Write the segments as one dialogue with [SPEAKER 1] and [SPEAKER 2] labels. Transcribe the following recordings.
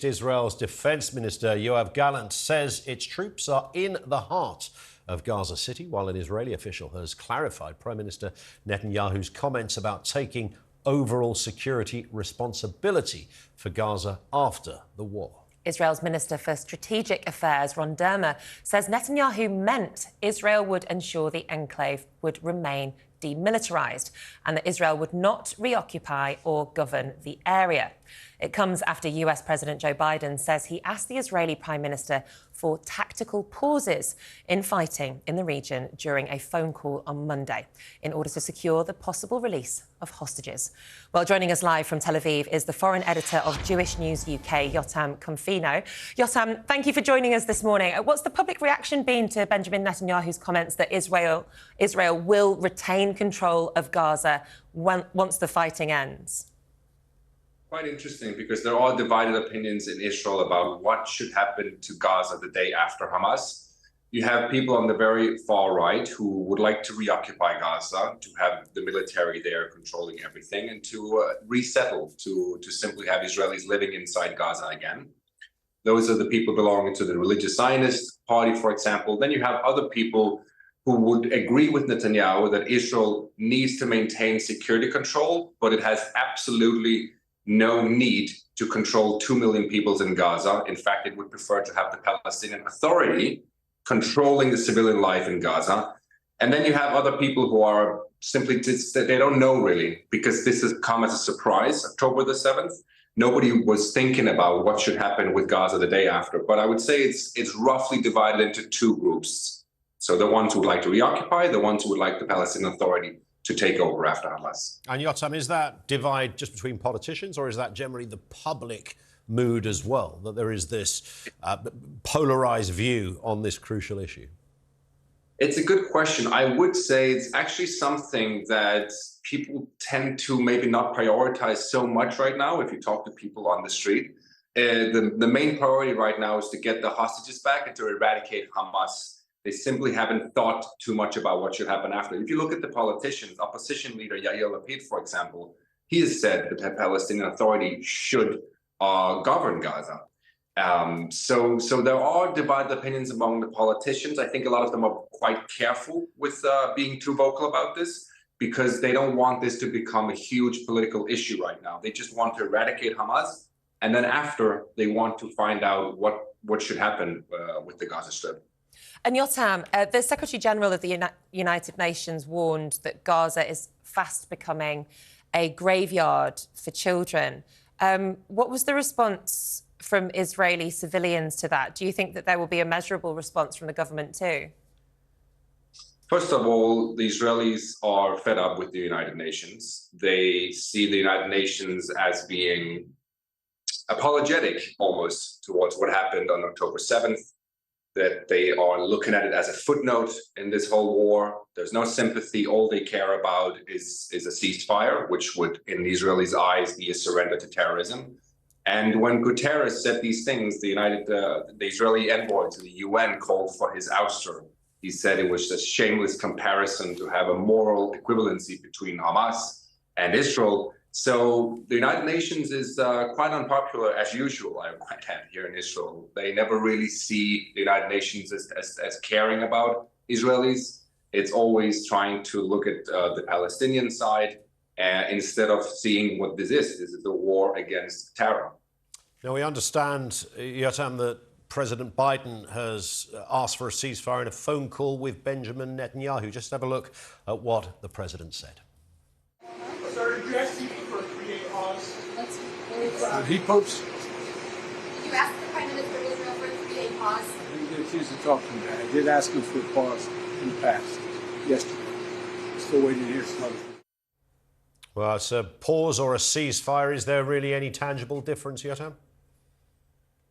[SPEAKER 1] Israel's defense minister, Yoav Gallant, says its troops are in the heart of Gaza City, while an Israeli official has clarified Prime Minister Netanyahu's comments about taking overall security responsibility for Gaza after the war.
[SPEAKER 2] Israel's Minister for Strategic Affairs, Ron Dermer, says Netanyahu meant Israel would ensure the enclave would remain demilitarised and that Israel would not reoccupy or govern the area. It comes after US President Joe Biden says he asked the Israeli Prime Minister for tactical pauses in fighting in the region during a phone call on Monday in order to secure the possible release of hostages. Well, joining us live from Tel Aviv is the foreign editor of Jewish News UK, Jotam Confino. Jotam, thank you for joining us this morning. What's the public reaction been to Benjamin Netanyahu's comments that Israel will retain control of Gaza once the fighting ends?
[SPEAKER 3] Quite interesting, because there are divided opinions in Israel about what should happen to Gaza the day after Hamas. You have people on the very far right who would like to reoccupy Gaza, to have the military there controlling everything, and to resettle, to simply have Israelis living inside Gaza again. Those are the people belonging to the religious Zionist party, for example. Then you have other people who would agree with Netanyahu that Israel needs to maintain security control, but it has absolutely no need to control 2 million people in Gaza. In fact, it would prefer to have the Palestinian Authority controlling the civilian life in Gaza. And then you have other people who are simply just, they don't know really, because this has come as a surprise, October the 7th. Nobody was thinking about what should happen with Gaza the day after. But I would say it's roughly divided into two groups. So the ones who would like to reoccupy, the ones who would like the Palestinian Authority to take over after Hamas.
[SPEAKER 1] And Yotam, is that divide just between politicians, or is that generally the public mood as well, that there is this polarised view on this crucial issue?
[SPEAKER 3] It's a good question. I would say it's actually something that people tend to maybe not prioritize so much right now if you talk to people on the street. The main priority right now is to get the hostages back and to eradicate Hamas. They simply haven't thought too much about what should happen after. If you look at the politicians, opposition leader Yair Lapid, for example, he has said that the Palestinian Authority should govern Gaza. So there are divided opinions among the politicians. I think a lot of them are quite careful with being too vocal about this, because they don't want this to become a huge political issue right now. They just want to eradicate Hamas, and then after, they want to find out what should happen with the Gaza Strip.
[SPEAKER 2] And Yotam, the Secretary-General of the United Nations warned that Gaza is fast becoming a graveyard for children. What was the response from Israeli civilians to that? Do you think that there will be a measurable response from the government too?
[SPEAKER 3] First of all, the Israelis are fed up with the United Nations. They see the United Nations as being apologetic almost towards what happened on October 7th. That they are looking at it as a footnote in this whole war. There's no sympathy. All they care about is a ceasefire, which would, in the Israelis' eyes, be a surrender to terrorism. And when Guterres said these things, the Israeli envoy to the UN called for his ouster. He said it was a shameless comparison to have a moral equivalency between Hamas and Israel. So the United Nations is quite unpopular, as usual, I might add, here in Israel. They never really see the United Nations as caring about Israelis. It's always trying to look at the Palestinian side instead of seeing what this is. This is a war against terror.
[SPEAKER 1] Now, we understand, Yotam, that President Biden has asked for a ceasefire in a phone call with Benjamin Netanyahu. Just have a look at what the president said.
[SPEAKER 4] Sir, did you ask him for a 3-day pause?
[SPEAKER 5] He posts.
[SPEAKER 6] Did you ask the Prime Minister of Israel for a 3-day pause?
[SPEAKER 5] I didn't get a chance to talk to him about it. I did ask him for a pause in the past, yesterday. Still waiting to hear some other things.
[SPEAKER 1] Well, it's a pause or a ceasefire. Is there really any tangible difference, Yotam?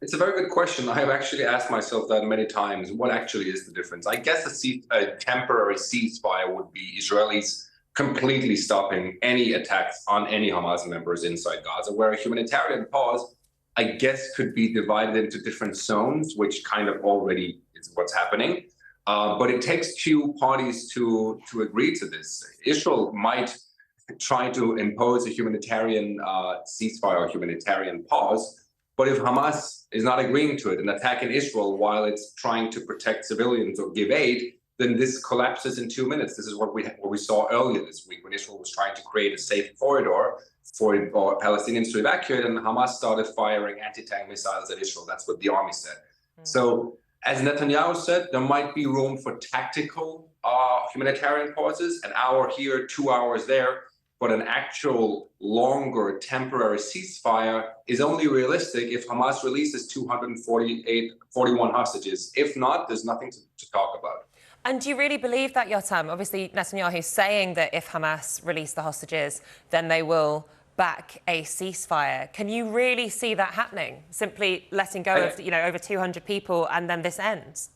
[SPEAKER 3] It's a very good question. I have actually asked myself that many times. What actually is the difference? I guess a temporary ceasefire would be Israelis completely stopping any attacks on any Hamas members inside Gaza, where a humanitarian pause, I guess, could be divided into different zones, which kind of already is what's happening. But it takes two parties to agree to this. Israel might try to impose a humanitarian ceasefire or humanitarian pause, But if Hamas is not agreeing to it and attacking Israel while it's trying to protect civilians or give aid, then this collapses in 2 minutes. This is what we saw earlier this week when Israel was trying to create a safe corridor for Palestinians to evacuate, and Hamas started firing anti-tank missiles at Israel. That's what the army said. So, as Netanyahu said, there might be room for tactical humanitarian pauses, an hour here, 2 hours there, but an actual longer temporary ceasefire is only realistic if Hamas releases 41 hostages. If not, there's nothing to talk about.
[SPEAKER 2] And do you really believe that, Jotam? Obviously, Netanyahu's saying that if Hamas release the hostages, then they will back a ceasefire. Can you really see that happening? Simply letting go of, over 200 people and then this ends?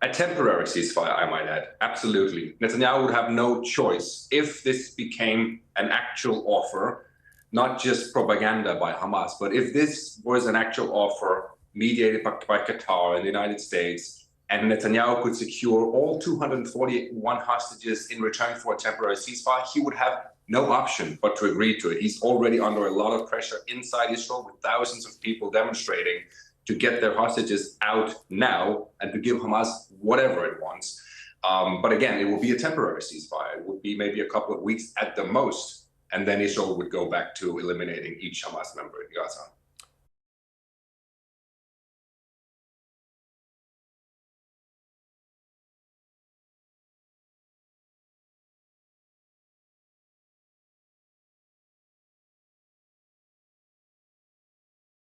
[SPEAKER 3] A temporary ceasefire, I might add. Absolutely. Netanyahu would have no choice if this became an actual offer, not just propaganda by Hamas, but if this was an actual offer mediated by Qatar and the United States, and Netanyahu could secure all 241 hostages in return for a temporary ceasefire, he would have no option but to agree to it. He's already under a lot of pressure inside Israel with thousands of people demonstrating to get their hostages out now and to give Hamas whatever it wants. But again, it will be a temporary ceasefire. It would be maybe a couple of weeks at the most, and then Israel would go back to eliminating each Hamas member in Gaza.